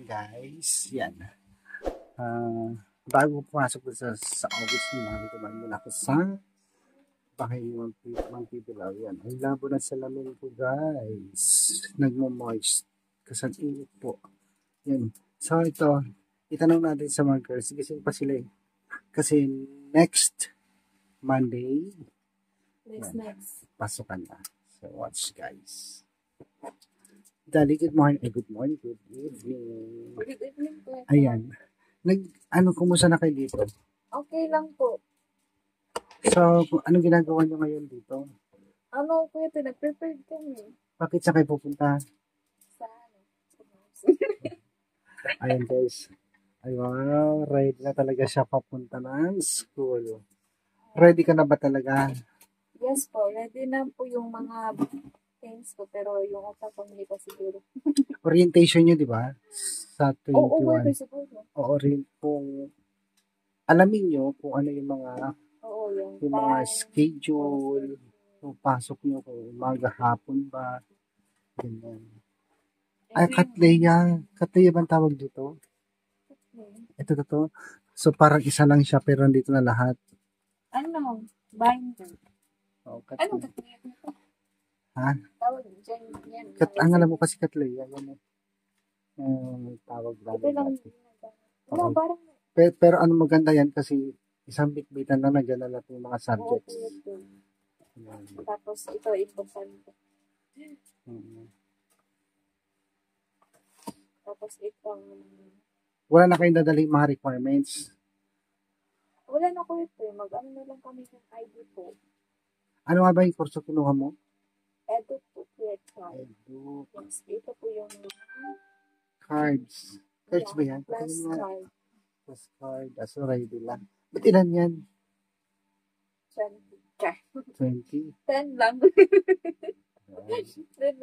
guys. Yan. Bago pumasok ko sa office ni Mami, kumain muna ako sa bahay ni Mang Pipilaw. Yan. Ang labo ng salamin ko guys. Nagmo-moist. Kasi ang init po. Yan. So ito, itanong natin sa mga girls. Gising pa sila eh. Kasi next Monday, Next. pasukan na. So watch guys. Dali, good morning. Good morning, good evening. Good evening po. Ayan. Kumusta na kayo dito? Okay lang po. So, anong ginagawa nyo ngayon dito? Ano po ito, nag-prepare kami. Bakit sa kayo pupunta? Sa ano? Ayan guys. Ay wow, ready na talaga siya papunta ng school. Ready ka na ba talaga? Yes po, ready na po yung mga things ko, pero yung utak ko hindi pa siguro. Orientation nyo, di ba? Sa Oo, 21. pwede siguro. Oo, rin kung alamin nyo kung ano yung mga Oo, yung mga time. schedule, kung pasok nyo, kung umaga, hapon ba. Ganyan. Ay, Katleya. Katleya ba ang tawag dito? Ito to. So, parang isa lang siya, pero nandito na lahat. Ano? Binder. Oh, Ano Katleya. katleya? Ha? Tawag dyan. Yan. Ang alam mo kasi Katleya. Yan tawag lang. Ito lang. Wala, Oo. parang. Pero ano maganda yan kasi isang bitbitan na nandiyan na lahat yung mga subjects. Oo, Yan. tapos ito, importante. Tapos itong. Wala na kayong dadaling mga requirements. Wala na ko ito. Mag-ano na lang kami ng ID po. Ano nga ba yung kurso kinuha mo? Edu po, credit card. Edu. Yes, ito po yung Cards. Cards ba yan? plus card. Plus card. So, ready lang. Ba't ilan yan? 20. Okay. 20? 10 lang. 10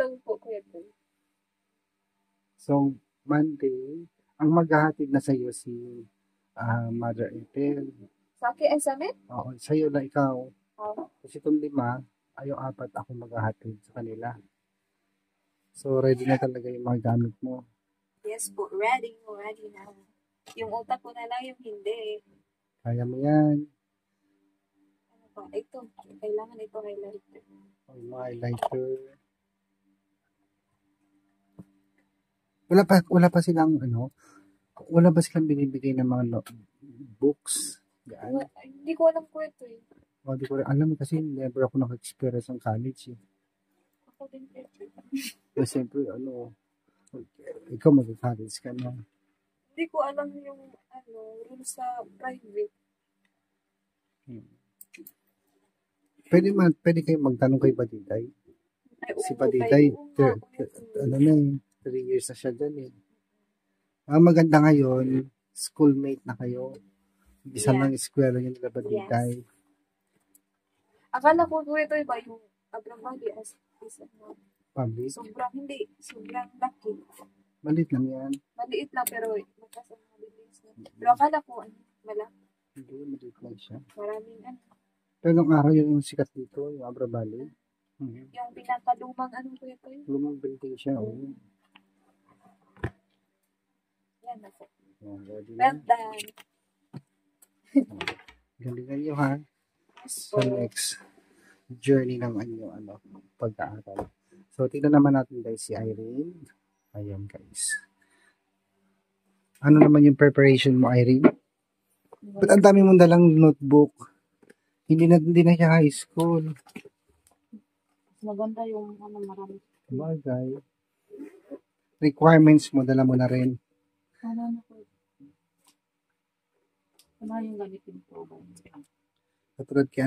lang po, kuya. So, Monday, ang maghahatid na sa iyo si Mother Ethel. Sa akin, sa amin? Oo, sa iyo lang ikaw. Oh. Kasi itong 5, yung 4 ako maghahatid sa kanila. So, ready na talaga yung mga gamit mo. Yes po, ready na. Yung utak ko na lang, yung hindi. Kaya mo yan. Ano pa? Ito, kailangan ito highlighter. Yung mga highlighter. Wala pa silang wala ba silang binibigay ng mga books? Yan. Hindi ko alam po ito eh. Hindi ko rin alam kasi never ako naka-experience ng college eh. Ako din po. Pero siyempre, ikaw mag-college ka na. Hindi ko alam yung rules sa private. Pwede kayo magtanong kay Badiday. Si Badiday, 3 years na siya dyan eh. Maganda ngayon, schoolmate na kayo. Isa lang eskwela niyo nila Badiday. Yes. Akala ko ito iba yung Abramali as Public? sobrang laki. Maliit lang yan. Maliit lang pero magkasang maliit na. Pero akala ko malaki. Hindi, maliit lang siya. Maraming Pero nung araw yun yung sikat dito, yung Abra Valley. Yung pinakalumang ko ito eh. Lumang building siya. Yan na po. Ready na. Well done. Galingan nyo ha. Sa next journey ng pag-aaral. So, tingnan naman natin guys si Irene. Ayan guys. Ano naman yung preparation mo, Irene? Ba't ang dami mong dalang notebook? Hindi na siya high school. Maganda yung marami. Bagay. Requirements mo, dala mo na rin. Ano yung gamitin ko? Katulad kay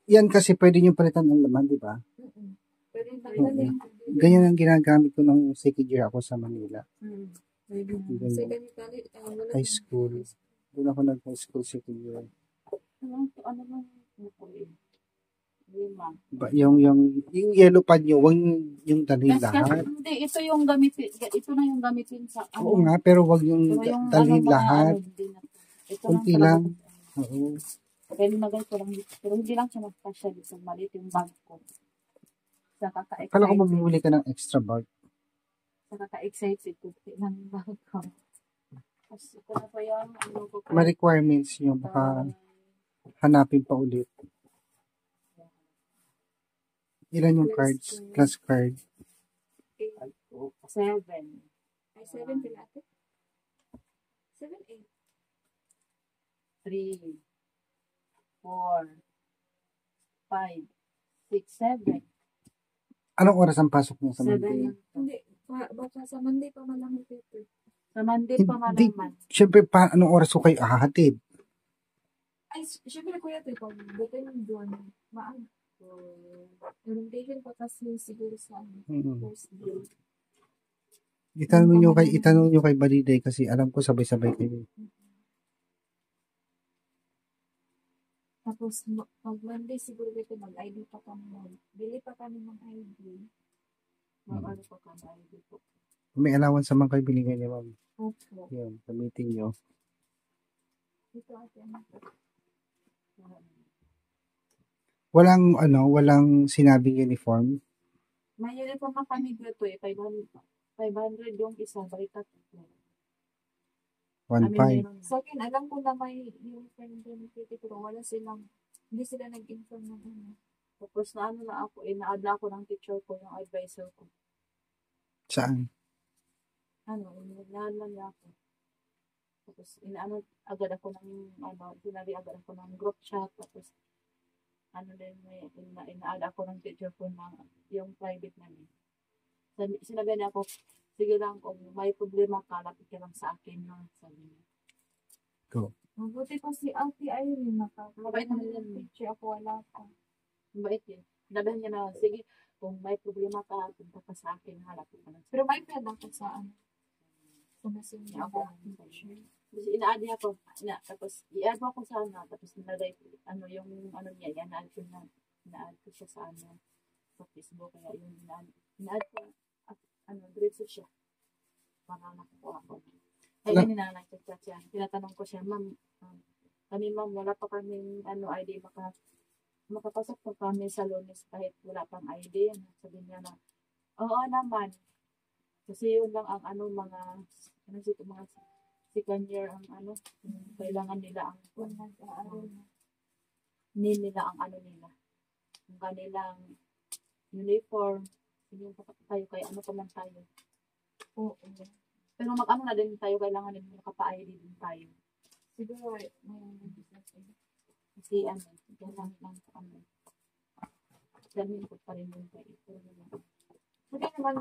yan kasi pwede nyo palitan ng laman, di ba? Pwede palitan. Ganyan ang ginagamit ko nung second year ako sa Manila. High school. Doon ako nag-high school second year. Yung yellow pad nyo, wag yung dalhin lahat. Hindi, ito yung gamitin. Ito na yung gamitin sa Oo nga, pero wag yung dalhin lahat. Kunti lang. Oo. Pwede na ganito lang. Pero hindi lang siya magpasya dito. Malit yung bag ko. Kala ko mamimili ka ng extra bag. nakaka-excited ko ng bago. Tapos ito na po yung ano ko. May requirements nyo, baka hanapin pa ulit. Ilan yung cards? Plus card. 7. Ay, 7 pila ate? 7, 8. 3, 4, 5, 6, 7. Anong oras ang pasok mo sa 7. Monday? Hindi. Baka sa Monday pa malaman paper. Sa Monday pa Hindi. malaman. Siyempre, anong oras ko kayo hahatid? Ay, syempre kuya, ito, pag butin doon, maaga. Orientation pa kasi siguro sa first day. Itanong nyo kay Baliday kasi alam ko sabay-sabay kayo. Tapos, pag Monday siguro ito, mag-ID pa kami. Bili pa kami ng ID. Mag-ano pa kami ID po. May allowance naman kayo binigay niya, ma'am. Opo. Yun, gamitin nyo. Ito ate, ano po? Walang sinabing uniform. May uniform na kami dito 500 yung isa, balikat. 1.5. Sa akin, alam ko na may uniform din pero hindi sila nag-inform ng ano. Tapos na ano na ako, na-add ako ng teacher ko, yung advisor ko. Saan? Na-add lang niya ako. Tapos, agad ako sinabi agad ako ng group chat, tapos, ina-add ako ng teacher ko ng yung private namin. Sinabi niya ako, sige lang, kung may problema ka, lapit ka lang sa akin, no? Sabi niya. Go. Mabuti pa si Ate Irene, mabait naman yan. Teacher ako, wala pa. Mabait yun. Sinabihan niya na, sige, kung may problema ka, punta ka sa akin, halapit ka lang. Pero may pwede ako sa Sumasin niya ako. Tapos ina-add niya ako. Tapos i-add mo ako sa tapos nilagay yung niya, ina-add ko siya sa sa Facebook. Kaya yung ina-add ko, diretso siya. Para nakukuha ko. Kaya ninanay chat siya. Tinatanong ko siya, ma'am, kami ma'am, wala pa kaming ID, makapasok pa kami sa Lunes kahit wala pang ID. Sabi niya na, oo naman. Kasi yun lang ang mga second year ang kailangan nila ang nila ang nila. Ang kanilang uniform, yung tayo kaya pa man tayo. Oo. Pero na din tayo, kailangan din nakapa-ID din tayo. Siguro kasi kailangan lang dami ko pa rin yung tayo. Hindi naman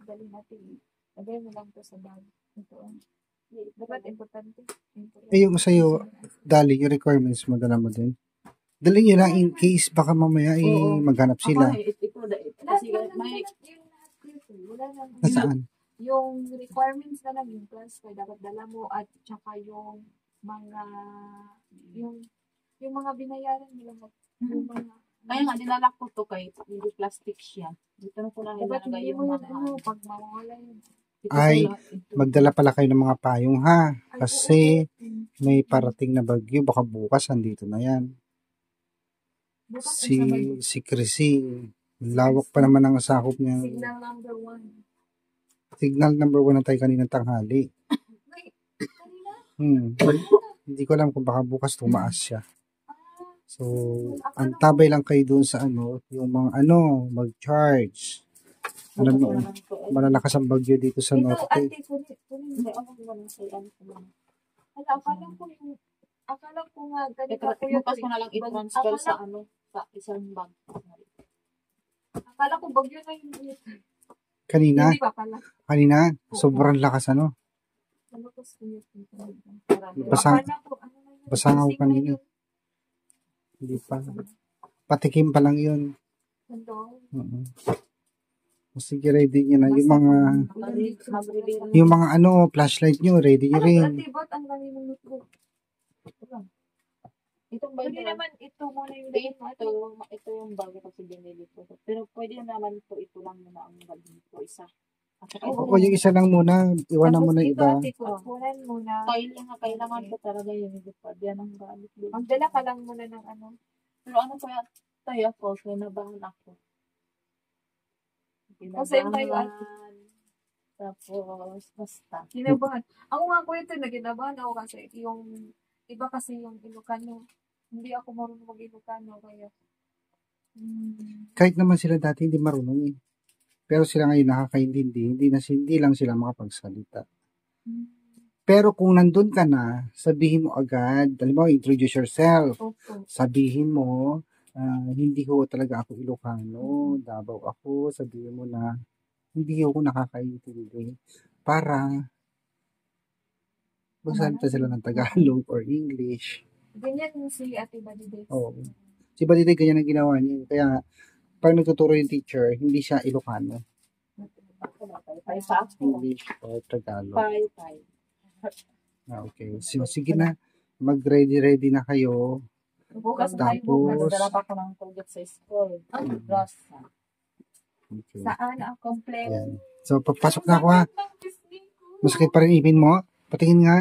dali natin. Lagay mo lang to sa bag. Ito. Dapat importante. Yung sa'yo, dali, yung requirements mo, dala mo din. Dali nyo lang in case baka mamaya maghanap sila. Nasaan? Yung requirements na lang, yung class kay dapat dala mo at saka yung mga binayaran nila yung mga kaya nga, nilalak ko to kay hindi plastic siya. Dito na ko lang nilalagay yung mga pag mawala yun. Ay, magdala pala kayo ng mga payong ha. Kasi may parating na bagyo. Baka bukas andito na yan. Si Chrissy, lawak pa naman ang sakop niya. Signal number 1. Signal number 1 na tayo kaninang tanghali. Hindi ko alam kung baka bukas tumaas siya. So, antabay lang kayo doon sa yung mga mag-charge. Alam mo, malalakas ang bagyo dito sa norte. Akala ko nga ganito ko yung bukas ko na lang i-transfer sa isang bag. Akala ko bagyo na yung Kanina? Hindi pa pala. Kanina? Sobrang lakas Basa nga ako kanina. Hindi pa. Patikim pa lang yun. Sige, ready nyo na. Yung mga flashlight nyo, ready nyo rin. Itong bag naman, ito muna yung ito yung bag kasi binili ko. Pero pwede naman ito lang muna ang bag ko, isa. Oo, yung isa lang muna. Iwanan mo na iba. Kunan muna. Kailangan ko talaga yung ipad. Yan ang gamit. Magdala ka lang muna ng Pero kaya tayo ako, kaya nabahan ako. Kasi tayo Tapos, basta. Kinabahan. Ako nga ko ito, naginabahan ako kasi yung, iba kasi yung Ilocano. Hindi ako marunong mag-Ilocano, kaya, Kahit naman sila dati hindi marunong eh. Pero sila ngayon nakakaintindi, hindi lang sila makapagsalita. Pero kung nandun ka na, sabihin mo agad, halimbawa, introduce yourself. opo. Sabihin mo, hindi ko talaga ako Ilocano, Davao ako. Sabihin mo na, hindi ako nakakaintindi. Para, magsalita sila ng Tagalog or English. Ganyan yung si Ate Balides. Oo. Si Balite, ganyan ang ginawa niya. Kaya, pag nagtuturo yung teacher, hindi siya Ilocano. Pay pa ako. English or Tagalog. Pay. Okay. So, sige na. Mag-ready na kayo. Bukas Tapos, tayo bukas. Nagdala pa ako ng project sa school. Rosa. Okay. Saan ang complaint? Ayan. So, papasok na ako ha. Masakit pa rin ipin mo. Patingin nga.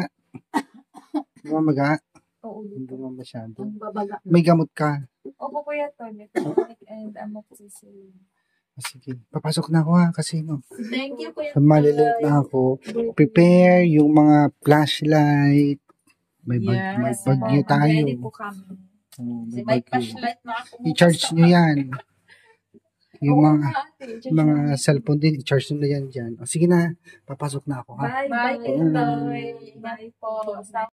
Mamaga. Oo, Hindi dito. naman masyado. Ang babaga. May gamot ka. Opo, Kuya Tony. Tonic and amoxicillin. Sige. Papasok na ako ha. Kasi no. Thank you, Kuya. Malilate na ako. Prepare yung mga flashlight. May Yes. bagyo tayo. Ready po kami. Oh, Si may may bagyo. flashlight na ako. I-charge nyo yan. Yung Oo mga nga, ate. mga cellphone din, i-charge nyo na yan dyan. O, sige na. Papasok na ako ha. Bye. Bye, Bye. Kuya. Bye po.